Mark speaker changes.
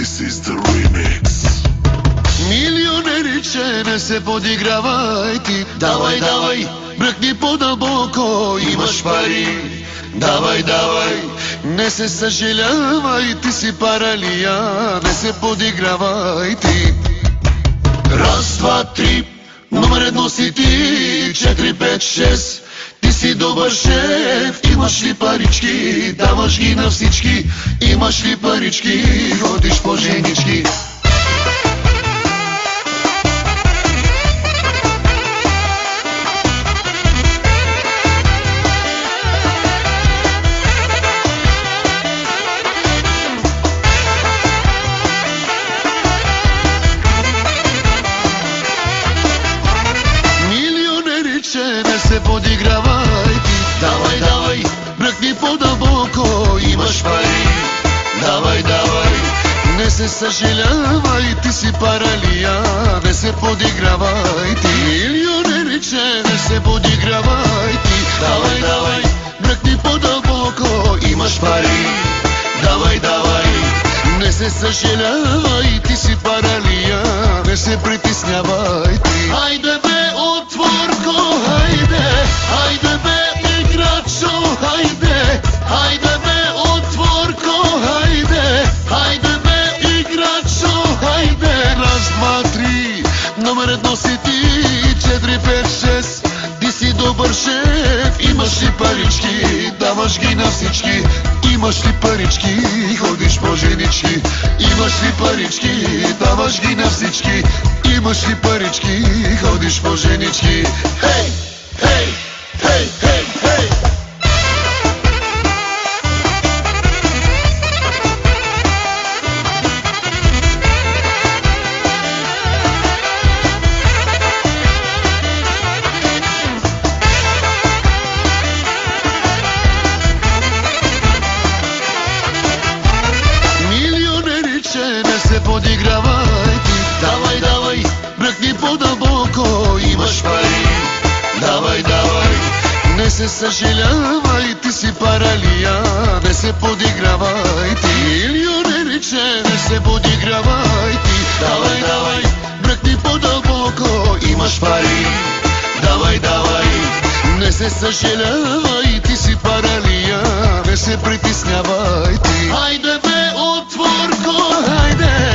Speaker 1: This is the remix.
Speaker 2: Милионериче, не се подигравай ти. Давай, давай, бръкни по-дълбоко, имаш пари. Давай, давай, не се съжалявай, ти си паралия, не се подигравай ти. Раз, два, три, номер едно си ти, 4, 5, 6. Ти си добър шеф, имаш ли парички, даваш ги на всички. Имаш ли парички, ходиш по женички. Не се подигравай ти. Давай, давай, бръкни по-дълбоко, имаш пари. Давай, давай, не се съжалявай, ти си паралия, не се подигравай ти. Милионериче, не се подигравай ти. Давай, давай, бръкни по-дълбоко, имаш пари. Давай, давай, не се съжалявай, ти си паралия, не се притеснявай ти. Хайде бе, отворко, хайде, хайде бе, играчо, хайде, хайде бе, отворко, хайде, хайде бе, играчо, хайде. Раз, два, три, номер едно си ти, 4, 5, 6. Ти си добър шеф, имаш ли парички, даваш ги на всички. Имаш ли парички, ходиш по женички. Имаш ли парички, даваш ги на всички. Имаш ли парички, ходиш по женички. Хей, хей, хей, хей, хей. Не се подигравай ти. Давай, давай, бръкни по-дълбоко, имаш пари. Давай, давай, не се съжалявай, ти си паралия, не се подигравай ти. Милионериче, не се подигравай ти. Давай, давай, бръкни по-дълбоко, имаш пари. Давай, давай, не се съжалявай, ти си паралия, не се притеснявай